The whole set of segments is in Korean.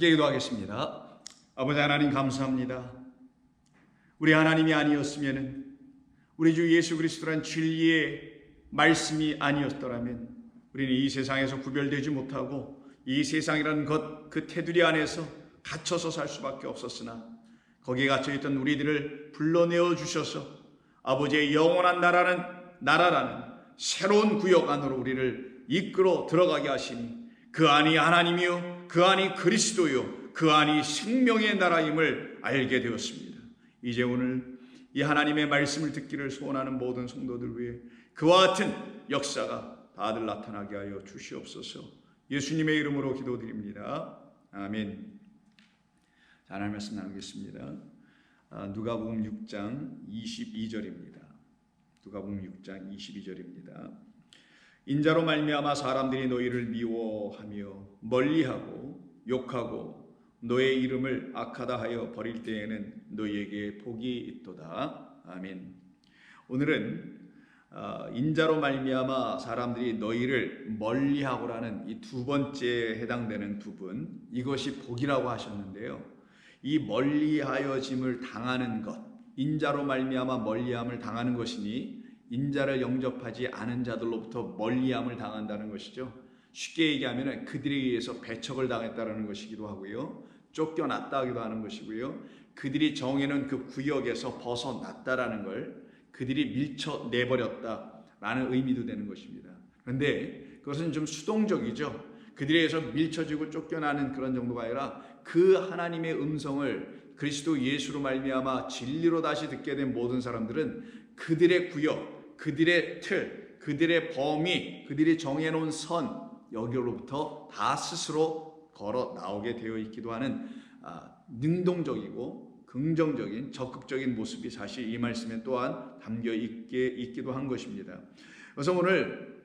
함께 기도하겠습니다. 아버지 하나님 감사합니다. 우리 하나님이 아니었으면, 우리 주 예수 그리스도란 진리의 말씀이 아니었더라면 우리는 이 세상에서 구별되지 못하고 이 세상이라는 것, 그 테두리 안에서 갇혀서 살 수밖에 없었으나 거기에 갇혀있던 우리들을 불러내어 주셔서 아버지의 영원한 나라라는 새로운 구역 안으로 우리를 이끌어 들어가게 하시니 그 안이 하나님이요, 그 안이 그리스도요, 그 안이 생명의 나라임을 알게 되었습니다. 이제 오늘 이 하나님의 말씀을 듣기를 소원하는 모든 성도들 위해 그와 같은 역사가 다들 나타나게 하여 주시옵소서. 예수님의 이름으로 기도드립니다. 아멘. 자, 하나님 말씀 나누겠습니다. 누가복음 6장 22절입니다. 누가복음 6장 22절입니다. 인자로 말미암아 사람들이 너희를 미워하며 멀리하고 욕하고 너의 이름을 악하다 하여 버릴 때에는 너희에게 복이 있도다. 아멘. 오늘은 인자로 말미암아 사람들이 너희를 멀리하고라는 이 두 번째에 해당되는 부분, 이것이 복이라고 하셨는데요. 이 멀리하여짐을 당하는 것, 인자로 말미암아 멀리함을 당하는 것이니 인자를 영접하지 않은 자들로부터 멀리함을 당한다는 것이죠. 쉽게 얘기하면 그들에 의해서 배척을 당했다는 것이기도 하고요, 쫓겨났다 하기도 하는 것이고요, 그들이 정해놓은 그 구역에서 벗어났다라는 걸 그들이 밀쳐내버렸다라는 의미도 되는 것입니다. 그런데 그것은 좀 수동적이죠. 그들에 의해서 밀쳐지고 쫓겨나는 그런 정도가 아니라 그 하나님의 음성을 그리스도 예수로 말미암아 진리로 다시 듣게 된 모든 사람들은 그들의 구역, 그들의 틀, 그들의 범위, 그들이 정해놓은 선, 여기로부터 다 스스로 걸어 나오게 되어 있기도 하는 능동적이고 긍정적인 적극적인 모습이 사실 이 말씀에 또한 담겨 있기도 한 것입니다. 그래서 오늘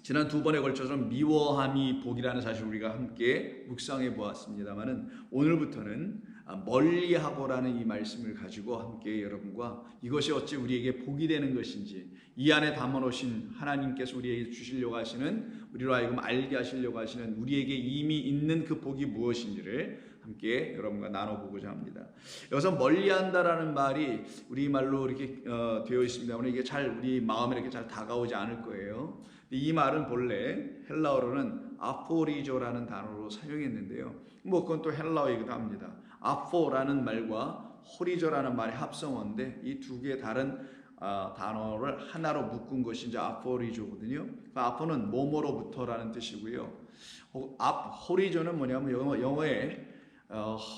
지난 두 번에 걸쳐서 미워함이 복이라는 사실 우리가 함께 묵상해 보았습니다만은 오늘부터는 멀리하고라는 이 말씀을 가지고 함께 여러분과 이것이 어찌 우리에게 복이 되는 것인지, 이 안에 담아놓으신 하나님께서 우리에게 주시려고 하시는, 우리로 하여금 알게 하시려고 하시는 우리에게 이미 있는 그 복이 무엇인지를 함께 여러분과 나눠보고자 합니다. 여기서 멀리한다라는 말이 우리말로 이렇게 되어 있습니다만 이게 잘 우리 마음에 이렇게 잘 다가오지 않을 거예요. 이 말은 본래 헬라어로는 아포리조라는 단어로 사용했는데요. 그건 또 헬라어이기도 합니다. 아포라는 말과 호리조라는 말의 합성어인데 이 두 개의 다른 단어를 하나로 묶은 것이 이제 아포리조거든요. 아포는 뭐뭐로부터라는 뜻이고요. 호리조는 뭐냐면 영어에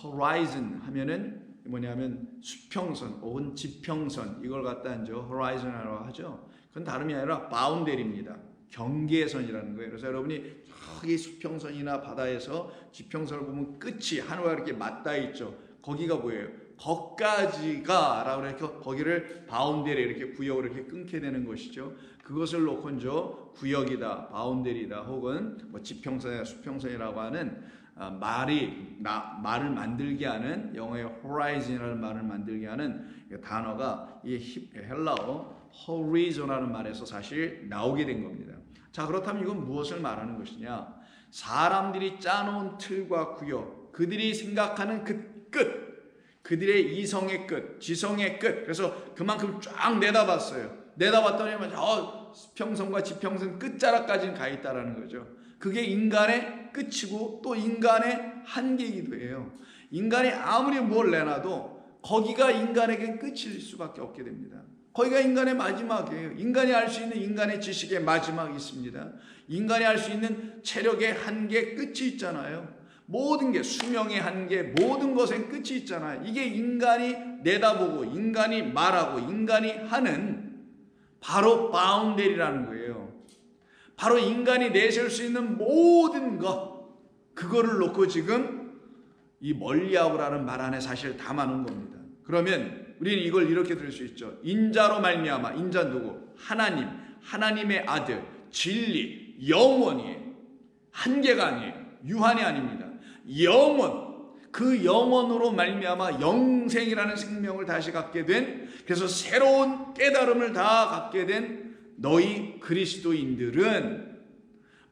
horizon 하면은 뭐냐면 수평선 혹은 지평선, 이걸 갖다 이제 horizon이라고 하죠. 그건 다름이 아니라 바운데리입니다. 경계선이라는 거예요. 그래서 여러분이 저기 수평선이나 바다에서 지평선을 보면 끝이 하늘과 이렇게 맞닿아 있죠. 거기가 뭐예요? 거기까지가 라고 이렇게 거기를 바운데리, 이렇게 구역을 이렇게 끊게 되는 것이죠. 그것을 놓고 이제 구역이다, 바운데리다, 혹은 뭐 지평선이나 수평선이라고 하는 말을 만들게 하는, 영어의 horizon이라는 말을 만들게 하는 단어가 이 헬라어 horizon이라는 말에서 사실 나오게 된 겁니다. 자, 그렇다면 이건 무엇을 말하는 것이냐? 사람들이 짜놓은 틀과 구역, 그들이 생각하는 그 끝, 그들의 이성의 끝, 지성의 끝, 그래서 그만큼 쫙 내다봤어요. 내다봤더니 수평선과 지평선 끝자락까지는 가 있다라는 거죠. 그게 인간의 끝이고 또 인간의 한계이기도 해요. 인간이 아무리 뭘 내놔도 거기가 인간에게 끝일 수밖에 없게 됩니다. 거기가 인간의 마지막이에요. 인간이 알 수 있는 인간의 지식의 마지막이 있습니다. 인간이 알 수 있는 체력의 한계, 끝이 있잖아요. 모든 게, 수명의 한계, 모든 것엔 끝이 있잖아요. 이게 인간이 내다보고 인간이 말하고 인간이 하는 바로 바운데리라는 거예요. 바로 인간이 내세울 수 있는 모든 것, 그거를 놓고 지금 이 멀리하고라는 말 안에 사실 담아놓은 겁니다. 그러면 우리는 이걸 이렇게 들을 수 있죠. 인자로 말미암아, 인자 누구? 하나님, 하나님의 아들, 진리, 영원이에요. 한계가 아니에요. 유한이 아닙니다. 영원, 그 영원으로 말미암아 영생이라는 생명을 다시 갖게 된, 그래서 새로운 깨달음을 다 갖게 된 너희 그리스도인들은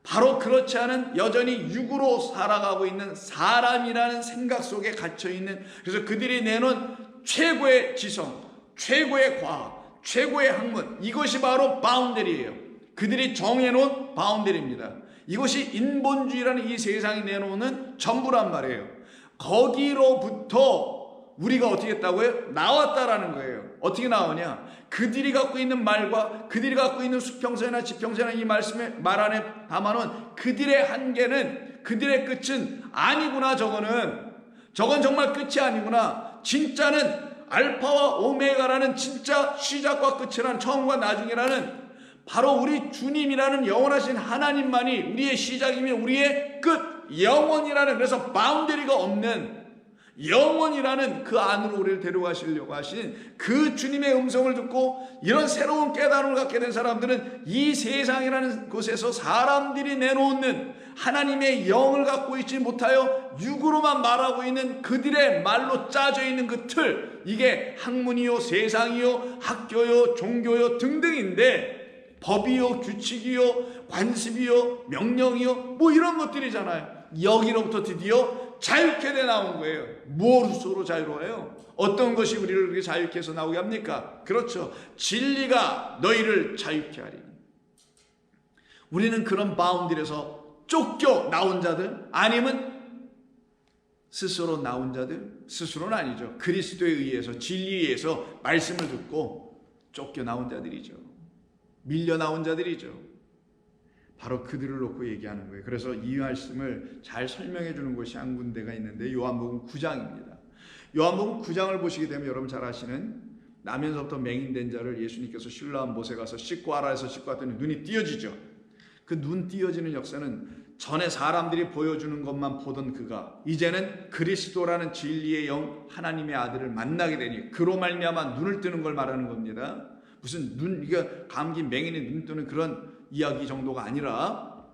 바로 그렇지 않은 여전히 육으로 살아가고 있는 사람이라는 생각 속에 갇혀있는, 그래서 그들이 내놓은 최고의 지성, 최고의 과학, 최고의 학문, 이것이 바로 바운더리예요. 그들이 정해놓은 바운더리입니다. 이것이 인본주의라는 이 세상이 내놓는 전부란 말이에요. 거기로부터 우리가 어떻게 했다고요? 나왔다라는 거예요. 어떻게 나오냐? 그들이 갖고 있는 말과 그들이 갖고 있는 수평선이나 지평선이나 이 말씀의 말 안에 담아놓은 그들의 한계는, 그들의 끝은 아니구나. 저건 정말 끝이 아니구나. 진짜는 알파와 오메가라는, 진짜 시작과 끝이라는, 처음과 나중이라는 바로 우리 주님이라는 영원하신 하나님만이 우리의 시작이며 우리의 끝, 영원이라는, 그래서 바운더리가 없는 영원이라는 그 안으로 우리를 데려가시려고 하신 그 주님의 음성을 듣고 이런 새로운 깨달음을 갖게 된 사람들은 이 세상이라는 곳에서 사람들이 내놓는 하나님의 영을 갖고 있지 못하여 육으로만 말하고 있는 그들의 말로 짜져 있는 그 틀, 이게 학문이요, 세상이요, 학교요, 종교요 등등인데, 법이요, 규칙이요, 관습이요, 명령이요, 뭐 이런 것들이잖아요. 여기로부터 드디어 자유케 돼 나온 거예요. 무엇으로 자유로워요? 어떤 것이 우리를 그렇게 자유케 해서 나오게 합니까? 그렇죠. 진리가 너희를 자유케 하리니. 우리는 그런 바운드에서 쫓겨 나온 자들, 아니면 스스로 나온 자들, 스스로는 아니죠. 그리스도에 의해서, 진리에 의해서 말씀을 듣고 쫓겨 나온 자들이죠. 밀려 나온 자들이죠. 바로 그들을 놓고 얘기하는 거예요. 그래서 이 말씀을 잘 설명해 주는 곳이 한 군데가 있는데 요한복음 9장입니다. 요한복음 9장을 보시게 되면 여러분 잘 아시는, 나면서부터 맹인된 자를 예수님께서 실로암 못에 가서 씻고 하라 해서 씻고 왔더니 눈이 띄어지죠. 그 눈 띄어지는 역사는 전에 사람들이 보여주는 것만 보던 그가 이제는 그리스도라는 진리의 영, 하나님의 아들을 만나게 되니 그로 말미암아 눈을 뜨는 걸 말하는 겁니다. 무슨 이게 감기 맹인이 눈 뜨는 그런 이야기 정도가 아니라,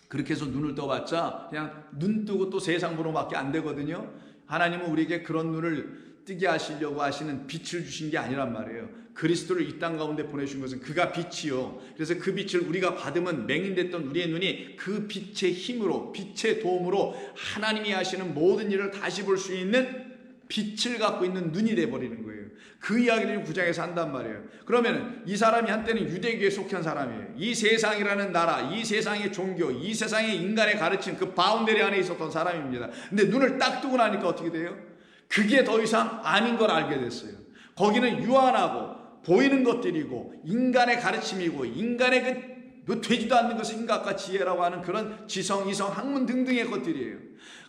그렇게 해서 눈을 떠봤자 그냥 눈 뜨고 또 세상 보러밖에 안 되거든요. 하나님은 우리에게 그런 눈을 뜨게 하시려고 하시는 빛을 주신 게 아니란 말이에요. 그리스도를 이 땅 가운데 보내신 것은 그가 빛이요. 그래서 그 빛을 우리가 받으면 맹인됐던 우리의 눈이 그 빛의 힘으로, 빛의 도움으로 하나님이 하시는 모든 일을 다시 볼 수 있는 빛을 갖고 있는 눈이 돼버리는 거예요. 그 이야기를 9장에서 한단 말이에요. 그러면 이 사람이 한때는 유대교에 속한 사람이에요. 이 세상이라는 나라, 이 세상의 종교, 이 세상의 인간의 가르침, 그 바운더리 안에 있었던 사람입니다. 근데 눈을 딱 뜨고 나니까 어떻게 돼요? 그게 더 이상 아닌 걸 알게 됐어요. 거기는 유한하고 보이는 것들이고 인간의 가르침이고 인간의 그 되지도 않는 것을 생각과 지혜라고 하는 그런 지성, 이성, 학문 등등의 것들이에요.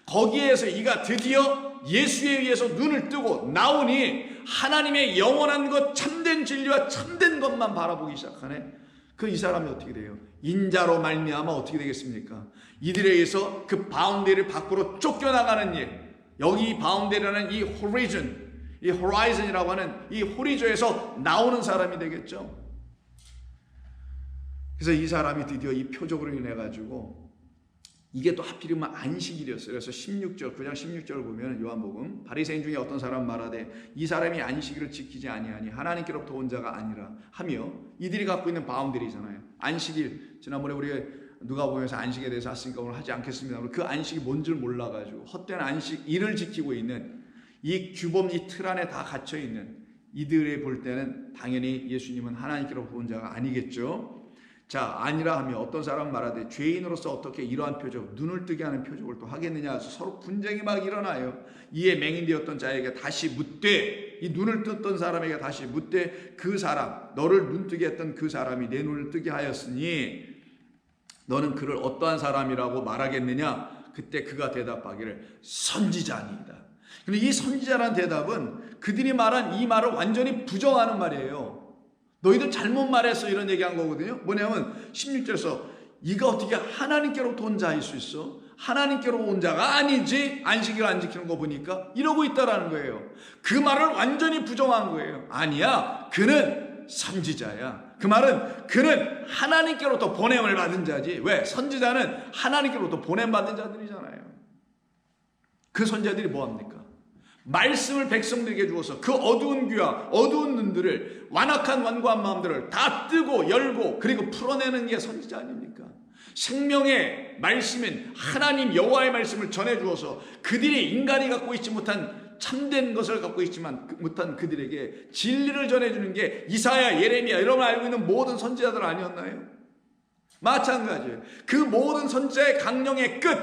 거기에서 이가 드디어 예수에 의해서 눈을 뜨고 나오니 하나님의 영원한 것, 참된 진리와 참된 것만 바라보기 시작하네. 이 사람이 어떻게 돼요? 인자로 말미암아 어떻게 되겠습니까? 이들에 의해서 그 바운더리를 밖으로 쫓겨나가는 일, 여기 바운더리라는 이 호리즌, 이 호라이즌이라고 하는 이 호리조에서 나오는 사람이 되겠죠. 그래서 이 사람이 드디어 이 표적으로 인해 가지고, 이게 또 하필이면 안식일이었어요. 그래서 16절, 9장 16절을 보면 요한복음, 바리새인 중에 어떤 사람 말하되 이 사람이 안식일을 지키지 아니하니 하나님께로부터 온 자가 아니라 하며, 이들이 갖고 있는 바운더리잖아요. 안식일, 지난번에 우리가 누가복음에서 안식에 대해서 했으니까 오늘 하지 않겠습니다. 그 안식이 뭔지를 몰라가지고 헛된 안식일을 지키고 있는 이 규범, 이 틀 안에 다 갇혀 있는 이들이 볼 때는 당연히 예수님은 하나님께로부터 온 자가 아니겠죠. 자, 아니라 하며 어떤 사람은 말하되 죄인으로서 어떻게 이러한 표적, 눈을 뜨게 하는 표적을 또 하겠느냐 해서 서로 분쟁이 막 일어나요. 이에 맹인되었던 자에게 다시 묻되, 이 눈을 떴던 사람에게 다시 묻되, 그 사람, 너를 눈뜨게 했던 그 사람이 내 눈을 뜨게 하였으니 너는 그를 어떠한 사람이라고 말하겠느냐? 그때 그가 대답하기를 선지자니이다. 근데 이 선지자라는 대답은 그들이 말한 이 말을 완전히 부정하는 말이에요. 너희들 잘못 말했어, 이런 얘기한 거거든요. 뭐냐면 16절에서 이가 어떻게 하나님께로부터 온 자일 수 있어? 하나님께로 온 자가 아니지, 안식일 안 지키는 거 보니까, 이러고 있다라는 거예요. 그 말을 완전히 부정한 거예요. 아니야, 그는 선지자야. 그 말은 그는 하나님께로부터 보냄을 받은 자지. 왜? 선지자는 하나님께로부터 보냄 받은 자들이잖아요. 그 선지자들이 뭐합니까? 말씀을 백성들에게 주어서 그 어두운 귀와 어두운 눈들을, 완악한 완고한 마음들을 다 뜨고 열고 그리고 풀어내는 게 선지자 아닙니까? 생명의 말씀인 하나님 여호와의 말씀을 전해주어서 그들이 인간이 갖고 있지 못한 참된 것을 갖고 있지만 못한 그들에게 진리를 전해주는 게 이사야, 예레미야, 여러분 알고 있는 모든 선지자들 아니었나요? 마찬가지예요. 그 모든 선지자의 강령의 끝,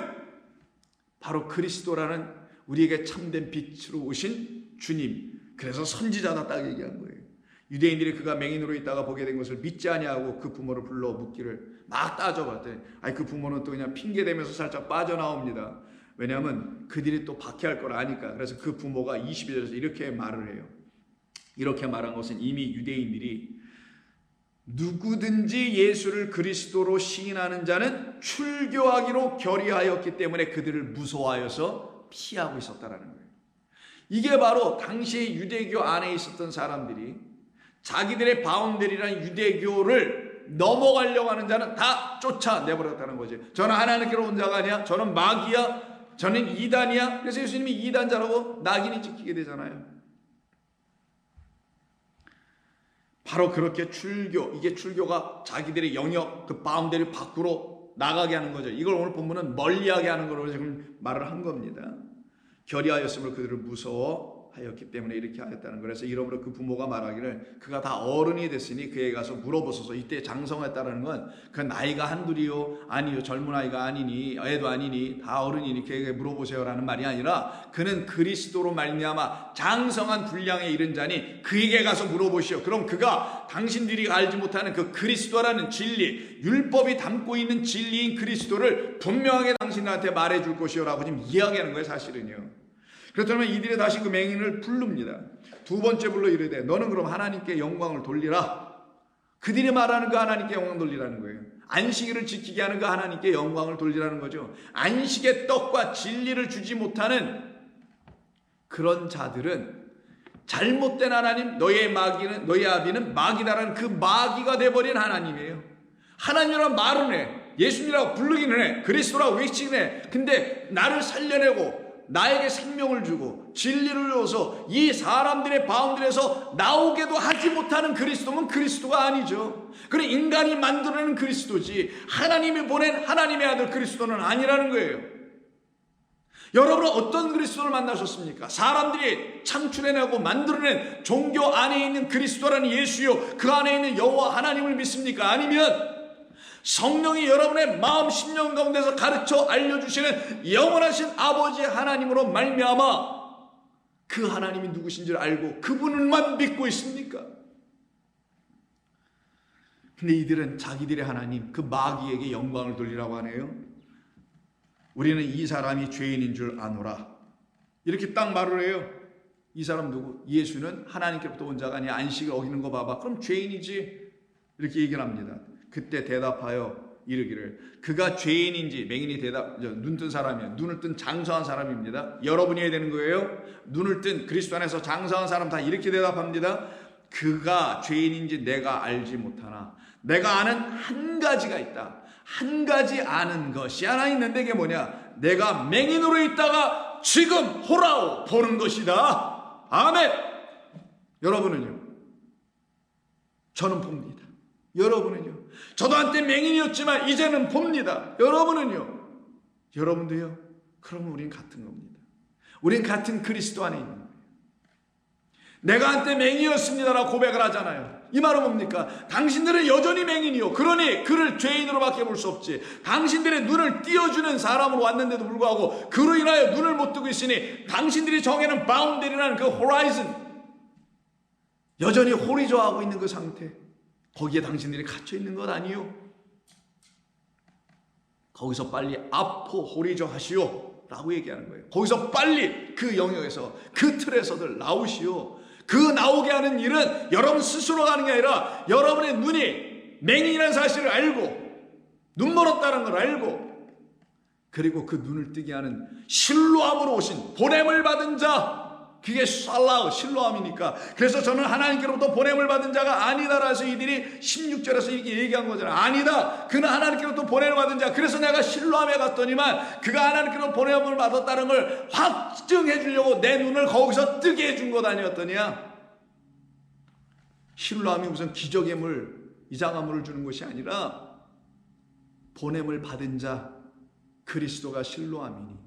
바로 그리스도라는 우리에게 참된 빛으로 오신 주님. 그래서 선지자다 딱 얘기한 거예요. 유대인들이 그가 맹인으로 있다가 보게 된 것을 믿지 아니하고 그 부모를 불러 묻기를 막 따져봤더니 그 부모는 또 그냥 핑계대면서 살짝 빠져나옵니다. 왜냐하면 그들이 또 박해할 걸 아니까. 그래서 그 부모가 22절에서 이렇게 말을 해요. 이렇게 말한 것은 이미 유대인들이 누구든지 예수를 그리스도로 시인하는 자는 출교하기로 결의하였기 때문에 그들을 무서워하여서 피하고 있었다라는 거예요. 이게 바로 당시 유대교 안에 있었던 사람들이 자기들의 바운더리라는 유대교를 넘어가려고 하는 자는 다 쫓아내버렸다는 거지. 저는 하나님께로 온 자가 아니야. 저는 마귀야. 저는 이단이야. 그래서 예수님이 이단자라고 낙인이 찍히게 되잖아요. 바로 그렇게 출교, 이게 출교가 자기들의 영역, 그 바운더리 밖으로 나가게 하는 거죠. 이걸 오늘 본문은 멀리하게 하는 거로 지금 말을 한 겁니다. 결의하였음을 그들을 무서워하였기 때문에 이렇게 하였다는 거예요. 그래서 이러므로 그 부모가 말하기를 그가 다 어른이 됐으니 그에게 가서 물어보소서. 이때 장성했다는 건 그 나이가 한둘이요 아니요 젊은 아이가 아니니 애도 아니니 다 어른이니 그에게 물어보세요라는 말이 아니라 그는 그리스도로 말미암아 장성한 분량에 이른 자니 그에게 가서 물어보시오. 그럼 그가 당신들이 알지 못하는 그 그리스도라는 진리, 율법이 담고 있는 진리인 그리스도를 분명하게 당신들한테 말해줄 것이오라고 지금 이야기하는 거예요. 사실은요. 그렇다면 이들이 다시 그 맹인을 부릅니다. 두 번째 불러 이르되 너는 그럼 하나님께 영광을 돌리라. 그들이 말하는 그 하나님께 영광 돌리라는 거예요. 안식일을 지키게 하는 그 하나님께 영광을 돌리라는 거죠. 안식의 떡과 진리를 주지 못하는 그런 자들은 잘못된 하나님, 너의 마귀는, 너의 아비는 마귀다라는 그 마귀가 돼버린 하나님이에요. 하나님이라고 말은 해. 예수님이라고 부르기는 해. 그리스도라고 외치기는 해. 근데 나를 살려내고 나에게 생명을 주고 진리를 줘서 이 사람들의 바운드에서 나오게도 하지 못하는 그리스도는 그리스도가 아니죠. 그래 인간이 만들어낸 그리스도지 하나님이 보낸 하나님의 아들 그리스도는 아니라는 거예요. 여러분은 어떤 그리스도를 만나셨습니까? 사람들이 창출해내고 만들어낸 종교 안에 있는 그리스도라는 예수요, 그 안에 있는 여호와 하나님을 믿습니까? 아니면 성령이 여러분의 마음 심령 가운데서 가르쳐 알려주시는 영원하신 아버지 하나님으로 말미암아 그 하나님이 누구신 줄 알고 그분을만 믿고 있습니까? 근데 이들은 자기들의 하나님 그 마귀에게 영광을 돌리라고 하네요. 우리는 이 사람이 죄인인 줄 아노라. 이렇게 딱 말을 해요. 이 사람 누구? 예수는 하나님께로부터 온 자가 아니야. 안식을 어기는 거 봐봐. 그럼 죄인이지. 이렇게 얘기를 합니다. 그때 대답하여 이르기를 그가 죄인인지. 맹인이 눈 뜬 사람이에요. 눈을 뜬 장성한 사람입니다. 여러분이 해야 되는 거예요. 눈을 뜬 그리스도 안에서 장성한 사람 다 이렇게 대답합니다. 그가 죄인인지 내가 알지 못하나 내가 아는 한 가지가 있다. 한 가지 아는 것이 하나 있는데 그게 뭐냐? 내가 맹인으로 있다가 지금 호라오 보는 것이다. 아멘. 여러분은요? 저는 봅니다. 여러분은요? 저도 한때 맹인이었지만 이제는 봅니다. 여러분은요? 여러분도요? 그러면 우린 같은 겁니다. 우린 같은 그리스도 안에 있는 거예요. 내가 한때 맹인이었습니다라고 고백을 하잖아요. 이 말은 뭡니까? 당신들은 여전히 맹인이요. 그러니 그를 죄인으로밖에 볼 수 없지. 당신들의 눈을 띄워주는 사람으로 왔는데도 불구하고 그로 인하여 눈을 못 뜨고 있으니 당신들이 정해놓은 바운더리라는 그 호라이즌 여전히 호리조하고 있는 그 상태, 거기에 당신들이 갇혀 있는 것 아니요? 거기서 빨리 아포 호리조 하시오 라고 얘기하는 거예요. 거기서 빨리 그 영역에서 그 틀에서들 나오시오. 그 나오게 하는 일은 여러분 스스로가 하는 게 아니라 여러분의 눈이 맹인이라는 사실을 알고 눈 멀었다는 걸 알고 그리고 그 눈을 뜨게 하는 실로함으로 오신 보냄을 받은 자 그게 살라우, 실로함이니까. 그래서 저는 하나님께로부터 보냄을 받은 자가 아니다라 해서 이들이 16절에서 이렇게 얘기한 거잖아. 아니다. 그는 하나님께로부터 보냄을 받은 자. 그래서 내가 실로함에 갔더니만 그가 하나님께로부터 보냄을 받았다는 걸 확증해 주려고 내 눈을 거기서 뜨게 해준 것 아니었더냐. 실로함이 무슨 기적의 물, 이상한 물을 주는 것이 아니라 보냄을 받은 자, 그리스도가 실로함이니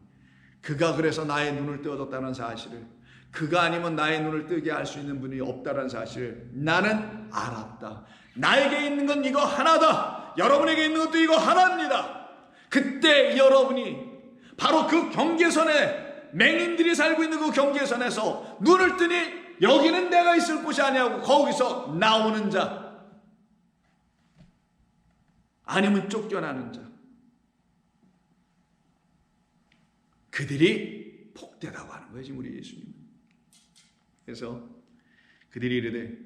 그가 그래서 나의 눈을 떼어줬다는 사실을, 그가 아니면 나의 눈을 뜨게 할 수 있는 분이 없다는 사실을 나는 알았다. 나에게 있는 건 이거 하나다. 여러분에게 있는 것도 이거 하나입니다. 그때 여러분이 바로 그 경계선에, 맹인들이 살고 있는 그 경계선에서 눈을 뜨니 여기는 내가 있을 곳이 아니하고 거기서 나오는 자, 아니면 쫓겨나는 자, 그들이 복되다고 하는 거예요, 지금 우리 예수님. 그래서 그들이 이르되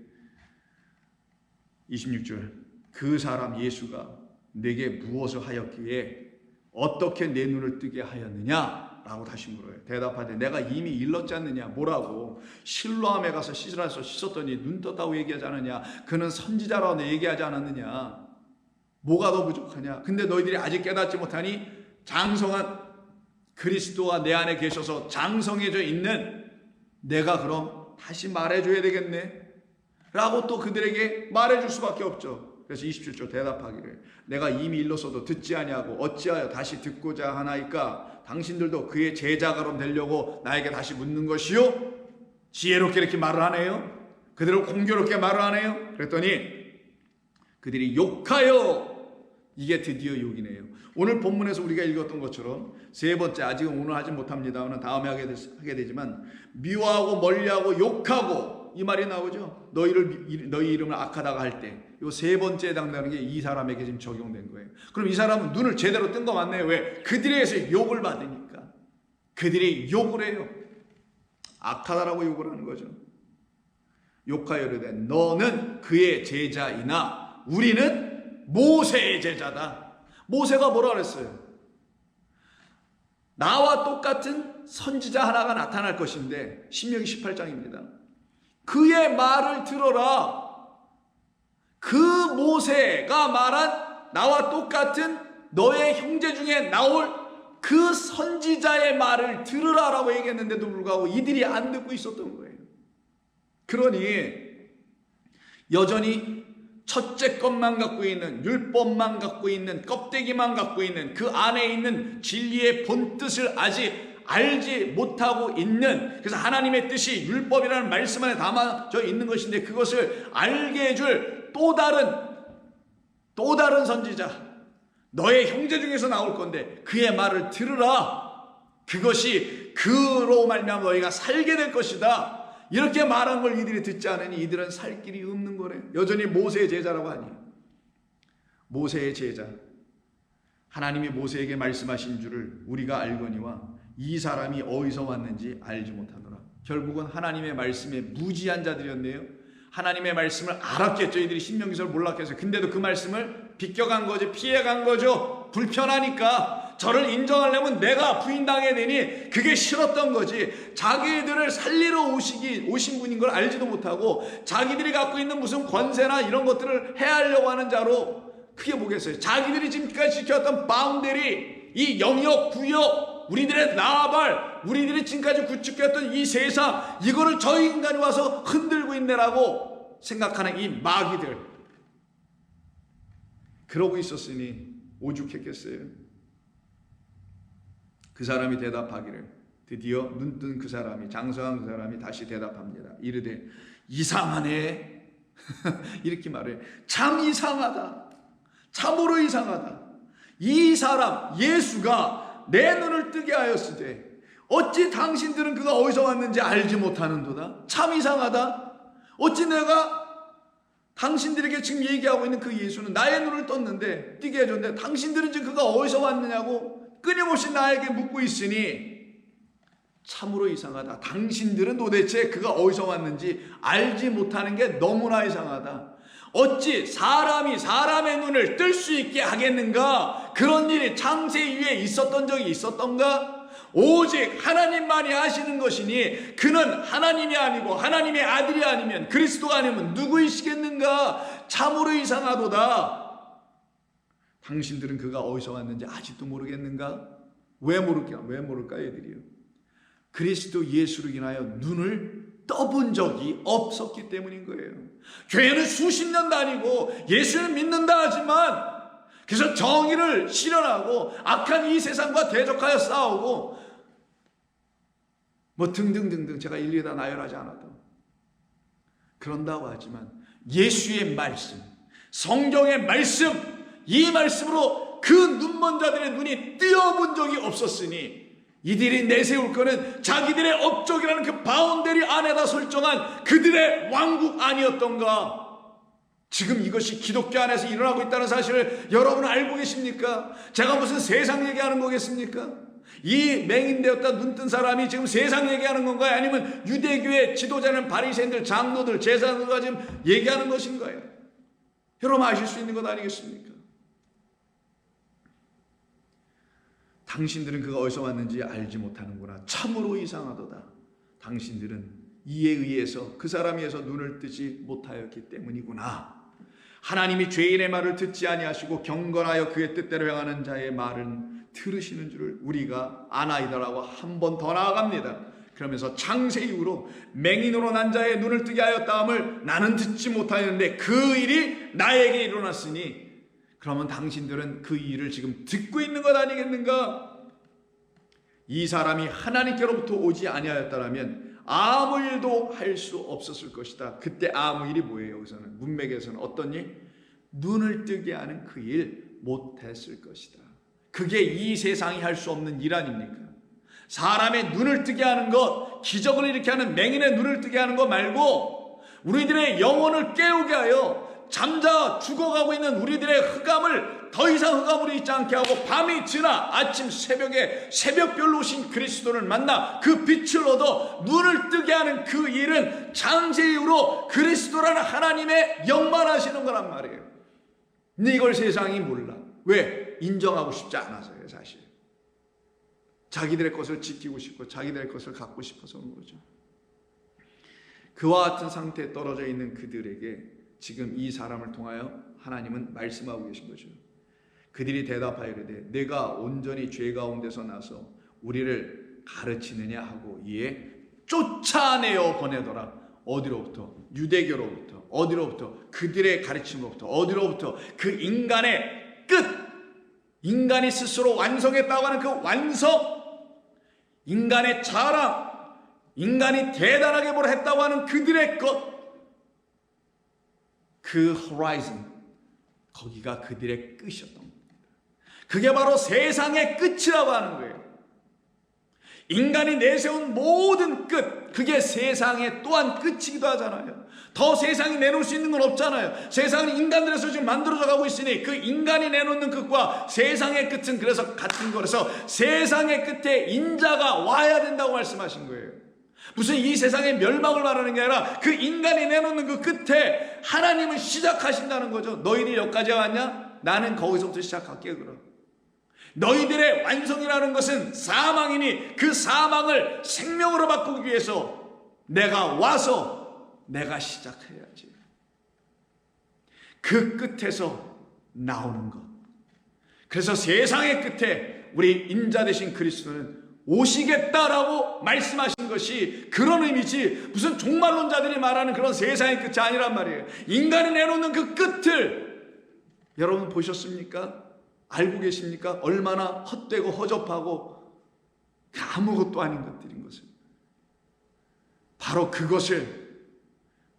26절, 그 사람 예수가 내게 무엇을 하였기에 어떻게 내 눈을 뜨게 하였느냐 라고 다시 물어요. 대답하되 내가 이미 일렀지 않느냐. 뭐라고? 실로암에 가서 씻으라서 씻었더니 눈 떴다고 얘기하지 않느냐. 그는 선지자라고 얘기하지 않았느냐. 뭐가 더 부족하냐. 근데 너희들이 아직 깨닫지 못하니 장성한 그리스도가 내 안에 계셔서 장성해져 있는 내가 그럼 다시 말해줘야 되겠네 라고 또 그들에게 말해줄 수밖에 없죠. 그래서 27절 대답하기를 내가 이미 일렀어도 듣지 아니하고 어찌하여 다시 듣고자 하나이까. 당신들도 그의 제자가로 되려고 나에게 다시 묻는 것이요? 지혜롭게 이렇게 말을 하네요. 그대로 공교롭게 말을 하네요. 그랬더니 그들이 욕하여, 이게 드디어 욕이네요. 오늘 본문에서 우리가 읽었던 것처럼 세 번째, 아직은 오늘 하지 못합니다만 다음에 하게 되지만 미워하고 멀리하고 욕하고 이 말이 나오죠. 너희 이름을 악하다가 할 때 이 세 번째에 해당되는 게 이 사람에게 지금 적용된 거예요. 그럼 이 사람은 눈을 제대로 뜬 거 맞네요. 왜? 그들에 의해서 욕을 받으니까. 그들이 욕을 해요. 악하다라고 욕을 하는 거죠. 욕하여 이르되 너는 그의 제자이나 우리는 모세의 제자다. 모세가 뭐라 그랬어요? 나와 똑같은 선지자 하나가 나타날 것인데, 신명기 18장입니다. 그의 말을 들어라. 그 모세가 말한 나와 똑같은 너의 형제 중에 나올 그 선지자의 말을 들으라라고 얘기했는데도 불구하고 이들이 안 듣고 있었던 거예요. 그러니 여전히 첫째 것만 갖고 있는, 율법만 갖고 있는, 껍데기만 갖고 있는, 그 안에 있는 진리의 본뜻을 아직 알지 못하고 있는, 그래서 하나님의 뜻이 율법이라는 말씀 안에 담아져 있는 것인데 그것을 알게 해줄 또 다른 선지자, 너의 형제 중에서 나올 건데 그의 말을 들으라. 그것이 그로 말미암아 너희가 살게 될 것이다. 이렇게 말한 걸 이들이 듣지 않으니 이들은 살 길이 없는 거래요. 여전히 모세의 제자라고 하니, 모세의 제자, 하나님이 모세에게 말씀하신 줄을 우리가 알거니와 이 사람이 어디서 왔는지 알지 못하노라. 결국은 하나님의 말씀에 무지한 자들이었네요. 하나님의 말씀을 알았겠죠. 이들이 신명기서를 몰랐겠어요. 근데도 그 말씀을 비껴간 거죠. 피해간 거죠. 불편하니까. 저를 인정하려면 내가 부인당해야 되니 그게 싫었던 거지. 자기들을 살리러 오신 분인 걸 알지도 못하고 자기들이 갖고 있는 무슨 권세나 이런 것들을 해하려고 하는 자로 크게 보겠어요. 자기들이 지금까지 지켰던 바운더리, 이 영역, 구역, 우리들의 나발, 우리들이 지금까지 구축했던 이 세상, 이거를 저 인간이 와서 흔들고 있네라고 생각하는 이 마귀들, 그러고 있었으니 오죽했겠어요. 그 사람이 대답하기를, 드디어 눈뜬 그 사람이, 장성한 그 사람이 다시 대답합니다. 이르되 이상하네. 이렇게 말해. 참 이상하다. 참으로 이상하다. 이 사람 예수가 내 눈을 뜨게 하였으되 어찌 당신들은 그가 어디서 왔는지 알지 못하는도다. 참 이상하다. 어찌 내가 당신들에게 지금 얘기하고 있는 그 예수는 나의 눈을 떴는데, 뜨게 해줬는데 당신들은 지금 그가 어디서 왔느냐고 끊임없이 나에게 묻고 있으니 참으로 이상하다. 당신들은 도대체 그가 어디서 왔는지 알지 못하는 게 너무나 이상하다. 어찌 사람이 사람의 눈을 뜰 수 있게 하겠는가? 그런 일이 창세 이후에 있었던 적이 있었던가? 오직 하나님만이 하시는 것이니 그는 하나님이 아니고 하나님의 아들이 아니면 그리스도가 아니면 누구이시겠는가? 참으로 이상하도다. 당신들은 그가 어디서 왔는지 아직도 모르겠는가? 왜 모를까 얘들이요? 그리스도 예수로 인하여 눈을 떠본 적이 없었기 때문인 거예요. 교회는 수십 년 다니고 예수를 믿는다 하지만 그래서 정의를 실현하고 악한 이 세상과 대적하여 싸우고 뭐 등등등등 제가 일일이 다 나열하지 않아도 그런다고 하지만 예수의 말씀, 성경의 말씀, 이 말씀으로 그 눈먼 자들의 눈이 뜨어본 적이 없었으니 이들이 내세울 거는 자기들의 업적이라는 그 바운더리 안에다 설정한 그들의 왕국 아니었던가? 지금 이것이 기독교 안에서 일어나고 있다는 사실을 여러분 알고 계십니까? 제가 무슨 세상 얘기하는 거겠습니까? 이 맹인되었다 눈뜬 사람이 지금 세상 얘기하는 건가요? 아니면 유대교의 지도자는 바리새인들, 장로들, 제사장들과 지금 얘기하는 것인가요? 여러분 아실 수 있는 것 아니겠습니까? 당신들은 그가 어디서 왔는지 알지 못하는구나. 참으로 이상하도다. 당신들은 이에 의해서 그 사람에 의해서 눈을 뜨지 못하였기 때문이구나. 하나님이 죄인의 말을 듣지 아니하시고 경건하여 그의 뜻대로 행하는 자의 말은 들으시는 줄을 우리가 아나이다라고 한 번 더 나아갑니다. 그러면서 창세 이후로 맹인으로 난 자의 눈을 뜨게 하였다함을 나는 듣지 못하였는데 그 일이 나에게 일어났으니 그러면 당신들은 그 일을 지금 듣고 있는 것 아니겠는가? 이 사람이 하나님께로부터 오지 아니하였다라면 아무 일도 할 수 없었을 것이다. 그때 아무 일이 뭐예요? 여기서는 문맥에서는 어떤 일? 눈을 뜨게 하는 그 일 못했을 것이다. 그게 이 세상이 할 수 없는 일 아닙니까? 사람의 눈을 뜨게 하는 것, 기적을 일으키게 하는 맹인의 눈을 뜨게 하는 것 말고 우리들의 영혼을 깨우게 하여 잠자 죽어가고 있는 우리들의 흑암을 더 이상 흑암으로 있지 않게 하고 밤이 지나 아침 새벽에 새벽별로 오신 그리스도를 만나 그 빛을 얻어 눈을 뜨게 하는 그 일은 창세 이후로 그리스도라는 하나님의 영만하시는 거란 말이에요. 근데 이걸 세상이 몰라. 왜? 인정하고 싶지 않아서요. 사실 자기들의 것을 지키고 싶고 자기들의 것을 갖고 싶어서 그런 거죠. 그와 같은 상태에 떨어져 있는 그들에게 지금 이 사람을 통하여 하나님은 말씀하고 계신 거죠. 그들이 대답하여 이르되 내가 온전히 죄 가운데서 나서 우리를 가르치느냐 하고 이에 쫓아내어 보내더라. 어디로부터? 유대교로부터. 어디로부터? 그들의 가르침으로부터. 어디로부터? 그 인간의 끝, 인간이 스스로 완성했다고 하는 그 완성, 인간의 자랑, 인간이 대단하게 뭘 했다고 하는 그들의 것, 그 호라이즌, 거기가 그들의 끝이었던 겁니다. 그게 바로 세상의 끝이라고 하는 거예요. 인간이 내세운 모든 끝, 그게 세상의 또한 끝이기도 하잖아요. 더 세상이 내놓을 수 있는 건 없잖아요. 세상은 인간들에서 지금 만들어져 가고 있으니 그 인간이 내놓는 끝과 세상의 끝은 그래서 같은 거라서 세상의 끝에 인자가 와야 된다고 말씀하신 거예요. 무슨 이 세상의 멸망을 말하는 게 아니라 그 인간이 내놓는 그 끝에 하나님은 시작하신다는 거죠. 너희들이 여기까지 왔냐? 나는 거기서부터 시작할게. 그럼 너희들의 완성이라는 것은 사망이니 그 사망을 생명으로 바꾸기 위해서 내가 와서 내가 시작해야지. 그 끝에서 나오는 것. 그래서 세상의 끝에 우리 인자 되신 그리스도는 오시겠다라고 말씀하신 것이 그런 의미지 무슨 종말론자들이 말하는 그런 세상의 끝이 아니란 말이에요. 인간이 내놓는 그 끝을 여러분 보셨습니까? 알고 계십니까? 얼마나 헛되고 허접하고 아무것도 아닌 것들인 것을. 바로 그것을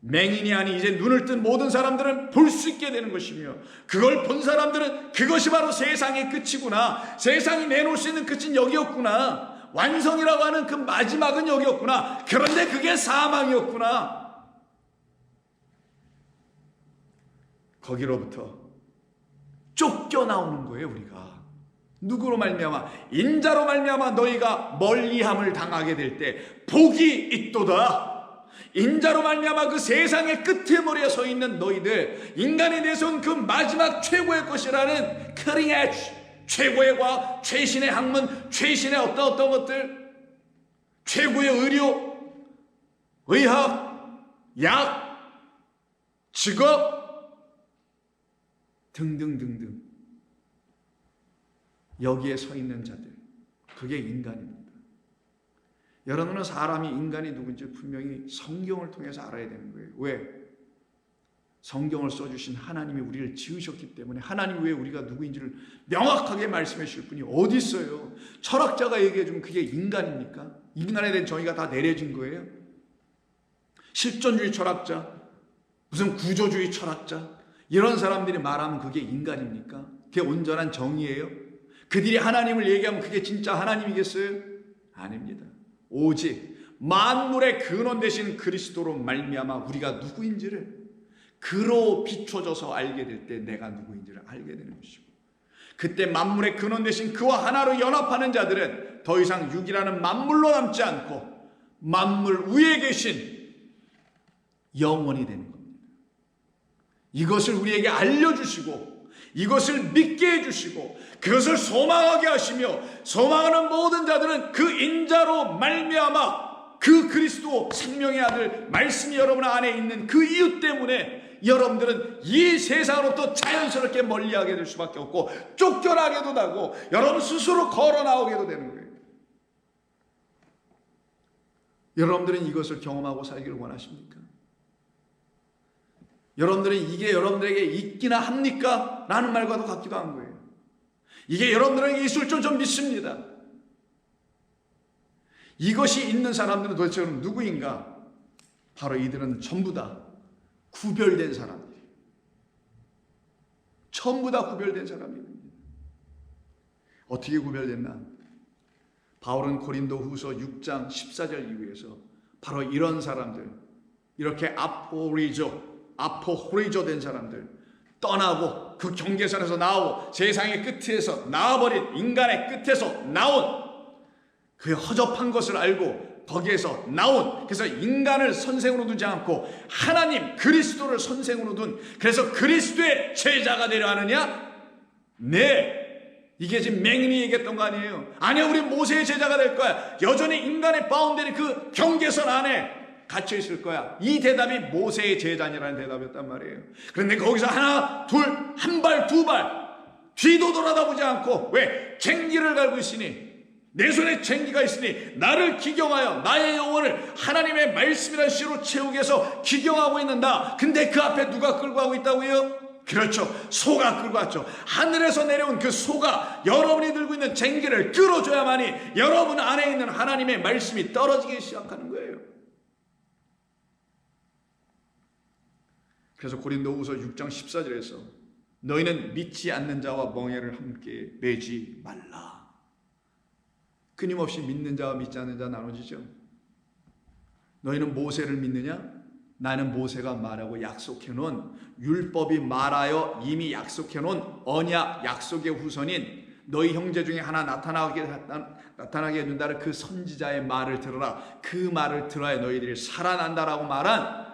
맹인이 아닌 이제 눈을 뜬 모든 사람들은 볼 수 있게 되는 것이며 그걸 본 사람들은 그것이 바로 세상의 끝이구나. 세상이 내놓을 수 있는 끝은 여기였구나. 완성이라고 하는 그 마지막은 여기였구나. 그런데 그게 사망이었구나. 거기로부터 쫓겨나오는 거예요. 우리가 누구로 말미암아? 인자로 말미암아 너희가 멀리함을 당하게 될 때 복이 있도다. 인자로 말미암아 그 세상의 끝에 머리에 서 있는 너희들, 인간이 내세운 그 마지막 최고의 것이라는 cutting edge, 최고의 과학, 최신의 학문, 최신의 어떤 것들, 최고의 의료, 의학, 약, 직업 등등등등 여기에 서 있는 자들, 그게 인간입니다. 여러분은 사람이 인간이 누군지 분명히 성경을 통해서 알아야 되는 거예요. 왜? 성경을 써주신 하나님이 우리를 지으셨기 때문에 하나님 외에 우리가 누구인지를 명확하게 말씀해 주실 분이 어디 있어요? 철학자가 얘기해 주면 그게 인간입니까? 인간에 대한 정의가 다 내려진 거예요? 실존주의 철학자, 무슨 구조주의 철학자, 이런 사람들이 말하면 그게 인간입니까? 그게 온전한 정의예요? 그들이 하나님을 얘기하면 그게 진짜 하나님이겠어요? 아닙니다. 오직 만물의 근원 되신 그리스도로 말미암아 우리가 누구인지를 그로 비춰져서 알게 될 때 내가 누구인지를 알게 되는 것이고, 그때 만물의 근원 되신 그와 하나로 연합하는 자들은 더 이상 육이라는 만물로 남지 않고 만물 위에 계신 영원이 되는 겁니다. 이것을 우리에게 알려주시고 이것을 믿게 해주시고 그것을 소망하게 하시며, 소망하는 모든 자들은 그 인자로 말미암아 그 그리스도 생명의 아들 말씀이 여러분 안에 있는 그 이유 때문에 여러분들은 이 세상으로부터 자연스럽게 멀리하게 될 수밖에 없고 쫓겨나게도 되고 여러분 스스로 걸어 나오게도 되는 거예요. 여러분들은 이것을 경험하고 살기를 원하십니까? 여러분들은 이게 여러분들에게 있기나 합니까? 라는 말과도 같기도 한 거예요. 이게 여러분들에게 있을 줄 좀 믿습니다. 이것이 있는 사람들은 도대체 누구인가? 바로 이들은 전부 다 구별된 사람들이에요. 전부 다 구별된 사람입니다. 어떻게 구별됐나? 바울은 고린도 후서 6장 14절 이후에서 바로 이런 사람들, 이렇게 아포호리조 된 사람들, 떠나고 그 경계선에서 나오고 세상의 끝에서 나와버린 인간의 끝에서 나온 그 허접한 것을 알고 거기에서 나온, 그래서 인간을 선생으로 두지 않고 하나님 그리스도를 선생으로 둔, 그래서 그리스도의 제자가 되려 하느냐? 네, 이게 지금 맹인이 얘기했던 거 아니에요. 아니요, 우리 모세의 제자가 될 거야. 여전히 인간의 바운더리 그 경계선 안에 갇혀 있을 거야. 이 대답이 모세의 제자니라는 대답이었단 말이에요. 그런데 거기서 하나 둘, 한 발 두 발 뒤도 돌아다보지 않고, 왜? 쟁기를 갈고 있으니, 내 손에 쟁기가 있으니 나를 기경하여 나의 영혼을 하나님의 말씀이라는 씨로 채우기 위해서 기경하고 있는다. 근데 그 앞에 누가 끌고 가고 있다고요? 그렇죠, 소가 끌고 왔죠. 하늘에서 내려온 그 소가 여러분이 들고 있는 쟁기를 끌어줘야만이 여러분 안에 있는 하나님의 말씀이 떨어지기 시작하는 거예요. 그래서 고린도후서 6장 14절에서 너희는 믿지 않는 자와 멍에를 함께 매지 말라. 끊임없이 믿는 자와 믿지 않는 자 나눠지죠. 너희는 모세를 믿느냐? 나는 모세가 말하고 약속해놓은 율법이 말하여 이미 약속해놓은 언약 약속의 후손인 너희 형제 중에 하나 나타나게 해준다는 그 선지자의 말을 들어라. 그 말을 들어야 너희들이 살아난다라고 말한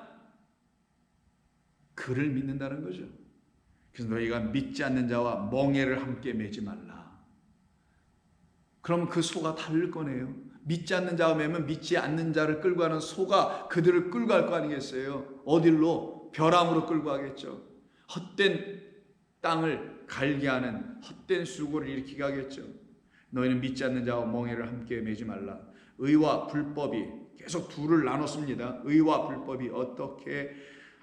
그를 믿는다는 거죠. 그래서 너희가 믿지 않는 자와 멍에를 함께 매지 말라. 그럼 그 소가 다를 거네요. 믿지 않는 자와 매면 믿지 않는 자를 끌고 가는 소가 그들을 끌고 갈 거 아니겠어요? 어딜로? 벼랑으로 끌고 가겠죠. 헛된 땅을 갈게 하는 헛된 수고를 일으키게 하겠죠. 너희는 믿지 않는 자와 멍에를 함께 매지 말라. 의와 불법이 계속 둘을 나눴습니다. 의와 불법이 어떻게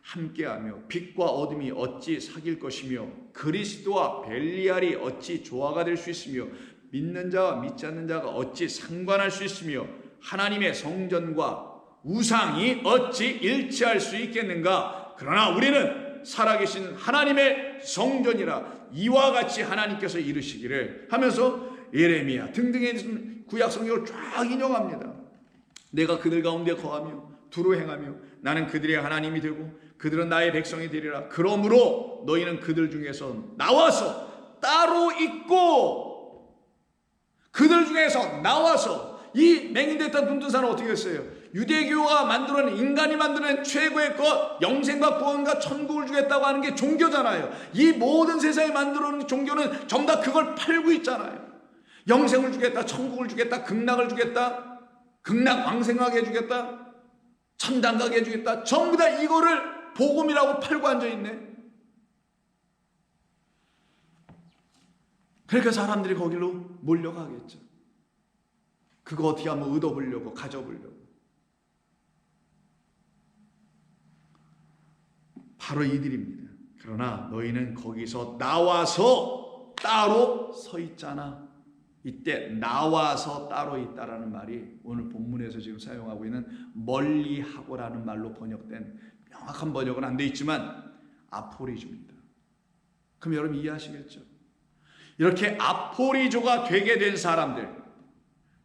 함께하며 빛과 어둠이 어찌 사귈 것이며 그리스도와 벨리알이 어찌 조화가 될 수 있으며 믿는 자와 믿지 않는 자가 어찌 상관할 수 있으며 하나님의 성전과 우상이 어찌 일치할 수 있겠는가? 그러나 우리는 살아계신 하나님의 성전이라 이와 같이 하나님께서 이르시기를 하면서 예레미야 등등의 구약 성경을 쫙 인용합니다. 내가 그들 가운데 거하며 두루 행하며 나는 그들의 하나님이 되고 그들은 나의 백성이 되리라. 그러므로 너희는 그들 중에서 나와서 따로 있고, 그들 중에서 나와서 이 맹인됐던 둔둔사는 어떻게 했어요? 유대교가 만들어낸, 인간이 만들어낸 최고의 것, 영생과 구원과 천국을 주겠다고 하는 게 종교잖아요. 이 모든 세상에 만들어낸 종교는 전부 다 그걸 팔고 있잖아요. 영생을 주겠다, 천국을 주겠다, 극락을 주겠다, 극락 왕생하게 해주겠다, 천당 가게 해주겠다, 전부 다 이거를 복음이라고 팔고 앉아있네. 그러니까 사람들이 거기로 몰려가겠죠. 그거 어떻게 하면 얻어보려고, 가져보려고. 바로 이들입니다. 그러나 너희는 거기서 나와서 따로 서 있잖아. 이때 나와서 따로 있다라는 말이 오늘 본문에서 지금 사용하고 있는 멀리하고라는 말로 번역된, 명확한 번역은 안 돼 있지만 아포리조입니다. 그럼 여러분 이해하시겠죠? 이렇게 아포리조가 되게 된 사람들,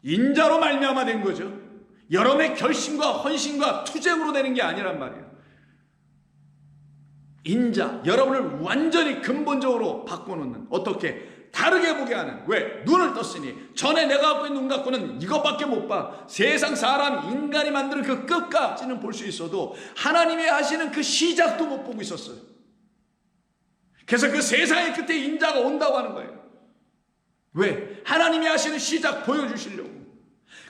인자로 말미암아 된 거죠. 여러분의 결심과 헌신과 투쟁으로 되는 게 아니란 말이에요. 인자, 여러분을 완전히 근본적으로 바꿔놓는, 어떻게 다르게 보게 하는. 왜? 눈을 떴으니 전에 내가 갖고 있는 눈 갖고는 이것밖에 못 봐. 세상 사람, 인간이 만드는 그 끝까지는 볼 수 있어도 하나님이 하시는 그 시작도 못 보고 있었어요. 그래서 그 세상의 끝에 인자가 온다고 하는 거예요. 왜? 하나님이 하시는 시작 보여주시려고.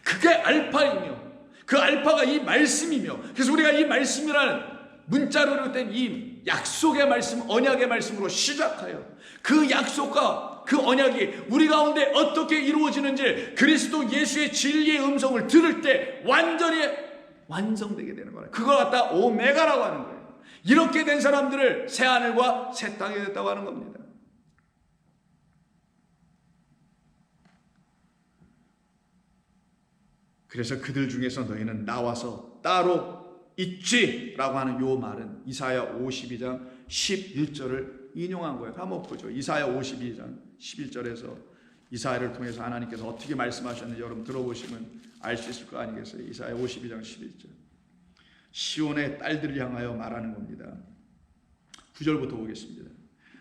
그게 알파이며, 그 알파가 이 말씀이며, 그래서 우리가 이 말씀이라는 문자로 된 이 약속의 말씀, 언약의 말씀으로 시작하여 그 약속과 그 언약이 우리 가운데 어떻게 이루어지는지 그리스도 예수의 진리의 음성을 들을 때 완전히 완성되게 되는 거예요. 그걸 갖다 오메가라고 하는 거예요. 이렇게 된 사람들을 새 하늘과 새 땅이 됐다고 하는 겁니다. 그래서 그들 중에서 너희는 나와서 따로 있지라고 하는 요 말은 이사야 52장 11절을 인용한 거예요. 한번 보죠. 이사야 52장 11절에서 이사야를 통해서 하나님께서 어떻게 말씀하셨는지 여러분 들어보시면 알 수 있을 거 아니겠어요? 이사야 52장 11절. 시온의 딸들을 향하여 말하는 겁니다. 9절부터 보겠습니다.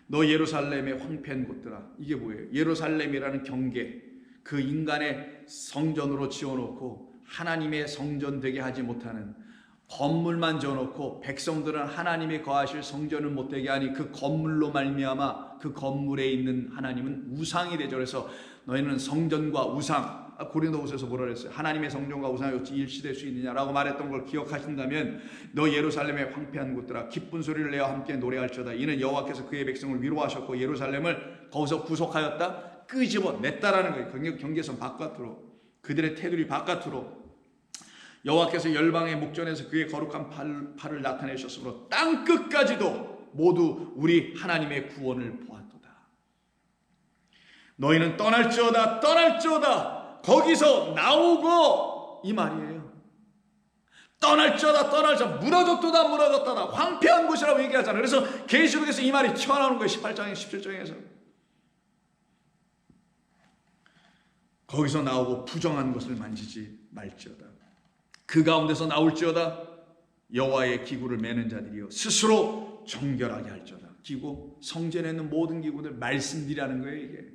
너 예루살렘의 황폐한 곳들아. 이게 뭐예요? 예루살렘이라는 경계, 그 인간의 성전으로 지어놓고 하나님의 성전 되게 하지 못하는 건물만 지어놓고 백성들은 하나님이 거하실 성전을 못되게 하니 그 건물로 말미암아 그 건물에 있는 하나님은 우상이 되죠. 그래서 너희는 성전과 우상, 고린도후서에서 뭐라 그랬어요? 하나님의 성전과 우상이 어찌 일치될 수 있느냐라고 말했던 걸 기억하신다면 너 예루살렘의 황폐한 곳들아 기쁜 소리를 내어 함께 노래할지어다. 이는 여호와께서 그의 백성을 위로하셨고 예루살렘을 거기서 구속하였다, 끄집어냈다라는 거예요. 경계선 바깥으로, 그들의 테두리 바깥으로. 여호와께서 열방의 목전에서 그의 거룩한 팔을 나타내셨으므로 땅 끝까지도 모두 우리 하나님의 구원을 보았도다. 너희는 떠날지어다, 떠날지어다, 거기서 나오고, 이 말이에요. 떠날지어다, 떠날지어다, 무너졌도다, 무너졌다, 황폐한 곳이라고 얘기하잖아요. 그래서 계시록에서 이 말이 튀어나오는 거예요. 18장에 17장에서. 거기서 나오고 부정한 것을 만지지 말지어다. 그 가운데서 나올지어다. 여호와의 기구를 매는 자들이요 스스로 정결하게 할지어다. 기구, 성전에 있는 모든 기구들, 말씀들이라는 거예요. 이게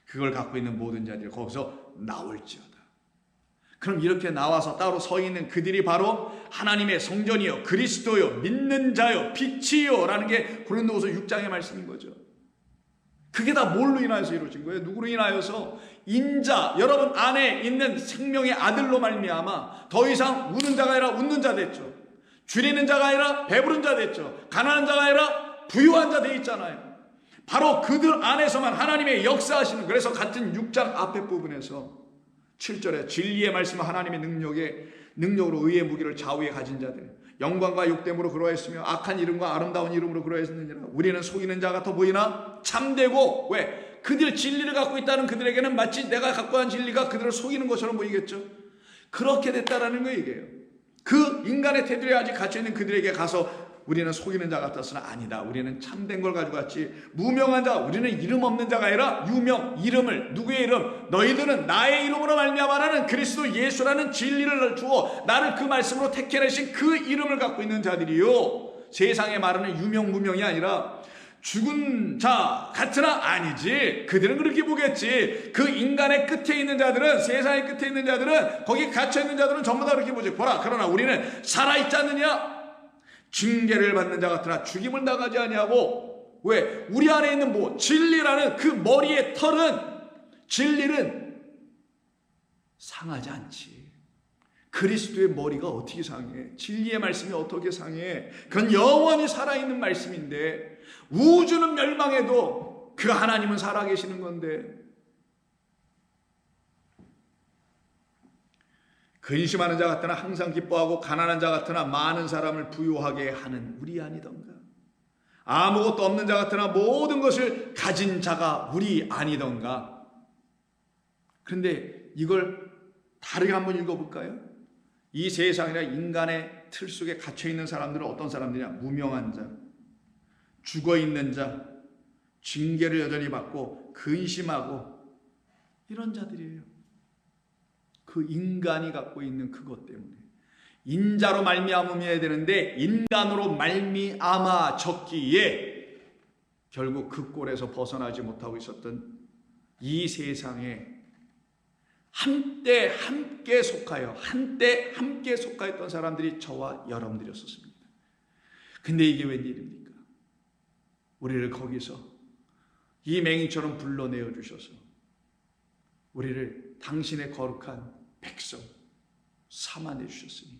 그걸 갖고 있는 모든 자들이 거기서 나올지어다. 그럼 이렇게 나와서 따로 서 있는 그들이 바로 하나님의 성전이요 그리스도요 믿는 자요 빛이요 라는 게 고린도후서 6장의 말씀인 거죠. 그게 다 뭘로 인하여서 이루어진 거예요? 누구로 인하여서? 인자, 여러분 안에 있는 생명의 아들로 말미암아 더 이상 우는 자가 아니라 웃는 자 됐죠. 줄이는 자가 아니라 배부른 자 됐죠. 가난한 자가 아니라 부유한 자 돼 있잖아요. 바로 그들 안에서만 하나님의 역사하시는, 그래서 같은 6장 앞에 부분에서 7절에 진리의 말씀 하나님의 능력으로 의의 무기를 좌우에 가진 자들, 영광과 욕됨으로 그러했으며 악한 이름과 아름다운 이름으로 그러했느니라. 우리는 속이는 자 같아 보이나 참되고, 왜? 그들 진리를 갖고 있다는 그들에게는 마치 내가 갖고 한 진리가 그들을 속이는 것처럼 보이겠죠. 그렇게 됐다라는 거 얘기예요. 그 인간의 테두리에 아직 갇혀있는 그들에게 가서 우리는 속이는 자 같았으나 아니다, 우리는 참된 걸 가지고 왔지. 무명한 자, 우리는 이름 없는 자가 아니라 유명, 이름을, 누구의 이름? 너희들은 나의 이름으로 말미암아라는 그리스도 예수라는 진리를 주어 나를 그 말씀으로 택해내신 그 이름을 갖고 있는 자들이요, 세상에 말하는 유명 무명이 아니라 죽은 자 같으나 아니지. 그들은 그렇게 보겠지. 그 인간의 끝에 있는 자들은, 세상의 끝에 있는 자들은, 거기 갇혀 있는 자들은 전부 다 그렇게 보지. 보라, 그러나 우리는 살아있지 않느냐? 징계를 받는 자 같으나 죽임을 당하지 아니하고. 왜? 우리 안에 있는 진리라는 그 머리의 털은, 진리는 상하지 않지. 그리스도의 머리가 어떻게 상해? 진리의 말씀이 어떻게 상해? 그건 영원히 살아있는 말씀인데, 우주는 멸망해도 그 하나님은 살아계시는 건데, 근심하는 자 같으나 항상 기뻐하고 가난한 자 같으나 많은 사람을 부유하게 하는 우리 아니던가? 아무것도 없는 자 같으나 모든 것을 가진 자가 우리 아니던가? 그런데 이걸 다르게 한번 읽어볼까요? 이 세상이나 인간의 틀 속에 갇혀있는 사람들은 어떤 사람들이냐? 무명한 자, 죽어있는 자, 징계를 여전히 받고 근심하고 이런 자들이에요. 그 인간이 갖고 있는 그것 때문에 인자로 말미암아야 되는데 인간으로 말미암아졌기에 결국 그 꼴에서 벗어나지 못하고 있었던 이 세상에 한때 함께 속하였던 사람들이 저와 여러분들이었습니다. 근데 이게 웬일입니까? 우리를 거기서 이 맹인처럼 불러내어 주셔서 우리를 당신의 거룩한 백성 삼아내 주셨으니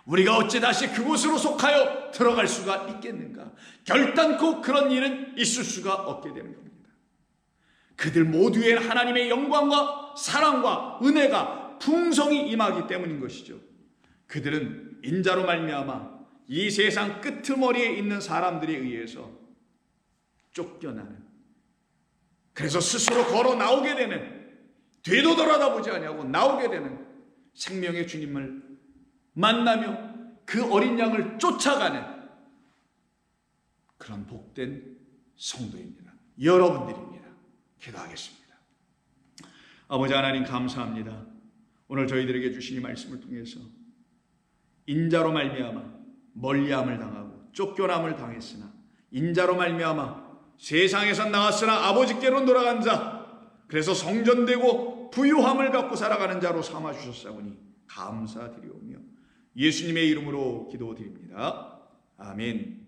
우리가 어찌 다시 그곳으로 속하여 들어갈 수가 있겠는가? 결단코 그런 일은 있을 수가 없게 되는 겁니다. 그들 모두에 하나님의 영광과 사랑과 은혜가 풍성히 임하기 때문인 것이죠. 그들은 인자로 말미암아 이 세상 끄트머리에 있는 사람들에 의해서 쫓겨나는, 그래서 스스로 걸어 나오게 되는, 뒤도 돌아다보지 아니하고 나오게 되는 생명의 주님을 만나며 그 어린 양을 쫓아가는 그런 복된 성도입니다. 여러분들입니다. 기도하겠습니다. 아버지 하나님 감사합니다. 오늘 저희들에게 주신 이 말씀을 통해서 인자로 말미암아 멀리함을 당하고 쫓겨남을 당했으나 인자로 말미암아 세상에서 나왔으나 아버지께로 돌아간 자, 그래서 성전되고 부유함을 갖고 살아가는 자로 삼아주셨사오니 감사드리오며 예수님의 이름으로 기도드립니다. 아멘.